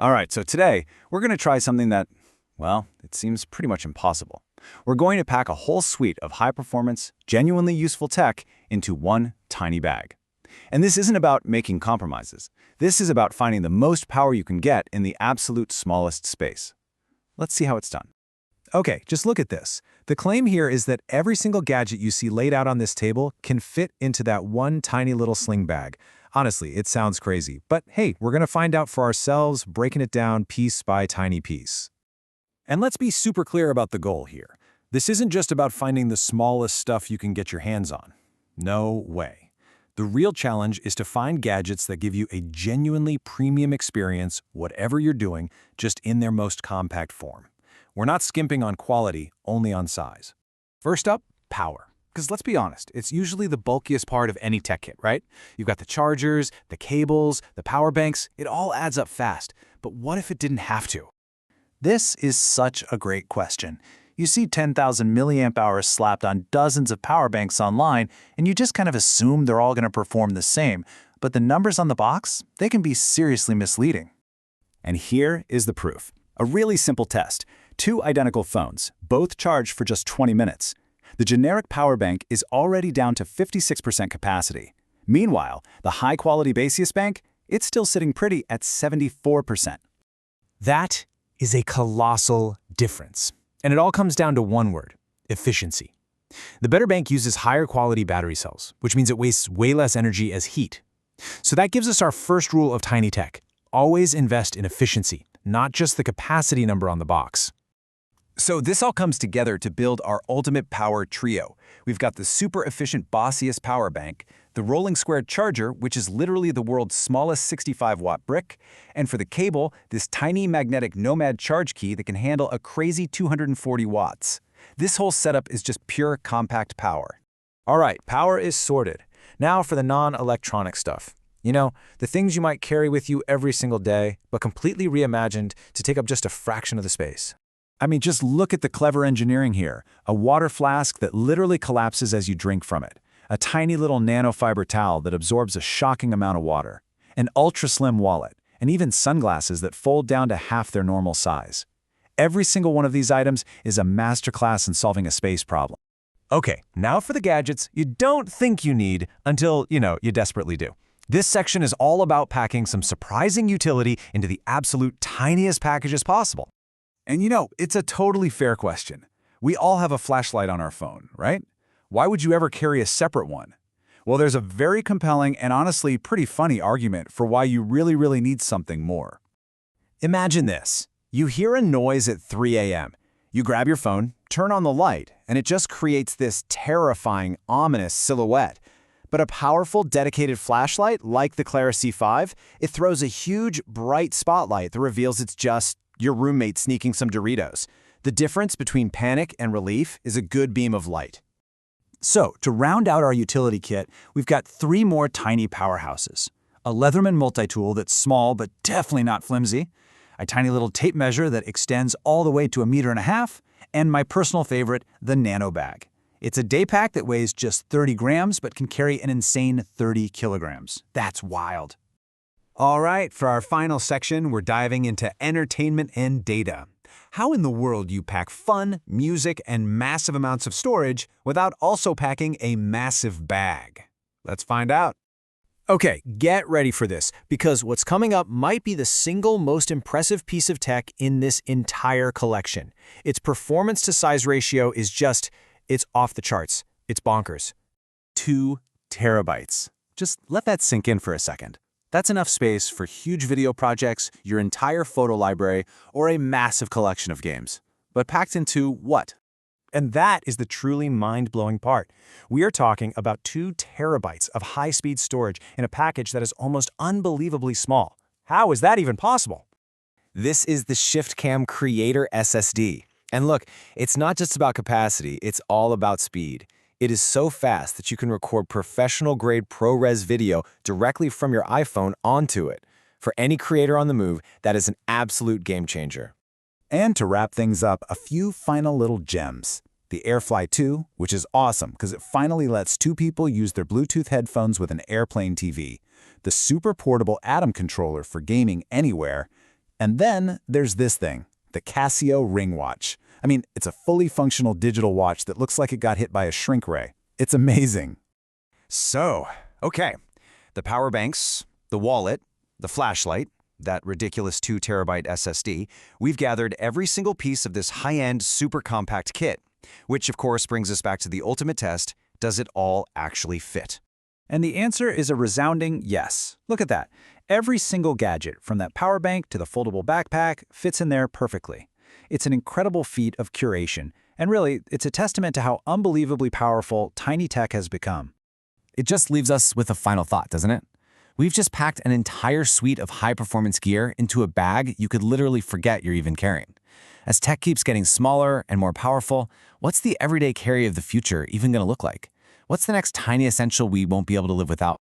All right, so today we're going to try something that, well, it seems pretty much impossible. We're going to pack a whole suite of high-performance, genuinely useful tech into one tiny bag. And this isn't about making compromises. This is about finding the most power you can get in the absolute smallest space. Let's see how it's done. Okay, just look at this. The claim here is that every single gadget you see laid out on this table can fit into that one tiny little sling bag. Honestly, it sounds crazy, but hey, we're going to find out for ourselves, breaking it down piece by tiny piece. And let's be super clear about the goal here. This isn't just about finding the smallest stuff you can get your hands on. No way. The real challenge is to find gadgets that give you a genuinely premium experience, whatever you're doing, just in their most compact form. We're not skimping on quality, only on size. First up, power. Because let's be honest, it's usually the bulkiest part of any tech kit, right? You've got the chargers, the cables, the power banks, it all adds up fast. But what if it didn't have to? This is such a great question. You see 10,000 milliamp hours slapped on dozens of power banks online, and you just kind of assume they're all going to perform the same. But the numbers on the box, they can be seriously misleading. And here is the proof. A really simple test. 2 identical phones, both charged for just 20 minutes. The generic power bank is already down to 56% capacity. Meanwhile, the high-quality Baseus bank, it's still sitting pretty at 74%. That is a colossal difference. And it all comes down to one word: efficiency. The better bank uses higher quality battery cells, which means it wastes way less energy as heat. So that gives us our first rule of tiny tech. Always invest in efficiency, not just the capacity number on the box. So this all comes together to build our ultimate power trio. We've got the super efficient Baseus power bank, the rolling square charger, which is literally the world's smallest 65-watt brick, and for the cable, this tiny magnetic Nomad charge key that can handle a crazy 240 watts. This whole setup is just pure compact power. All right, power is sorted. Now for the non-electronic stuff. You know, the things you might carry with you every single day, but completely reimagined to take up just a fraction of the space. I mean, just look at the clever engineering here. A water flask that literally collapses as you drink from it. A tiny little nanofiber towel that absorbs a shocking amount of water. An ultra-slim wallet. And even sunglasses that fold down to half their normal size. Every single one of these items is a masterclass in solving a space problem. Okay, now for the gadgets you don't think you need until, you desperately do. This section is all about packing some surprising utility into the absolute tiniest packages possible. And it's a totally fair question. We all have a flashlight on our phone, right? Why would you ever carry a separate one? Well, there's a very compelling and honestly pretty funny argument for why you really need something more. Imagine this. You hear a noise at 3 a.m. You grab your phone, turn on the light, and it just creates this terrifying, ominous silhouette. But a powerful, dedicated flashlight, like the Clara C5, it throws a huge, bright spotlight that reveals it's just your roommate sneaking some Doritos. The difference between panic and relief is a good beam of light. So, to round out our utility kit, we've got 3 more tiny powerhouses. A Leatherman multi-tool that's small but definitely not flimsy, a tiny little tape measure that extends all the way to 1.5 meters, and my personal favorite, the Nano Bag. It's a day pack that weighs just 30 grams but can carry an insane 30 kilograms. That's wild. All right, for our final section, we're diving into entertainment and data. How in the world do you pack fun, music, and massive amounts of storage without also packing a massive bag? Let's find out. Okay, get ready for this, because what's coming up might be the single most impressive piece of tech in this entire collection. Its performance to size ratio is it's off the charts. It's bonkers. 2 terabytes. Just let that sink in for a second. That's enough space for huge video projects, your entire photo library, or a massive collection of games. But packed into what? And that is the truly mind-blowing part. We are talking about 2 terabytes of high-speed storage in a package that is almost unbelievably small. How is that even possible? This is the ShiftCam Creator SSD. And look, it's not just about capacity, it's all about speed. It is so fast that you can record professional-grade ProRes video directly from your iPhone onto it. For any creator on the move, that is an absolute game changer. And to wrap things up, a few final little gems. The AirFly 2, which is awesome because it finally lets 2 people use their Bluetooth headphones with an airplane TV. The super portable Atom controller for gaming anywhere. And then there's this thing, the Casio Ring Watch. I mean, it's a fully functional digital watch that looks like it got hit by a shrink ray. It's amazing. So, okay, the power banks, the wallet, the flashlight, that ridiculous 2 terabyte SSD, we've gathered every single piece of this high-end, super compact kit, which of course brings us back to the ultimate test, does it all actually fit? And the answer is a resounding yes. Look at that. Every single gadget, from that power bank to the foldable backpack, fits in there perfectly. It's an incredible feat of curation, and really, it's a testament to how unbelievably powerful tiny tech has become. It just leaves us with a final thought, doesn't it? We've just packed an entire suite of high-performance gear into a bag you could literally forget you're even carrying. As tech keeps getting smaller and more powerful, what's the everyday carry of the future even going to look like? What's the next tiny essential we won't be able to live without?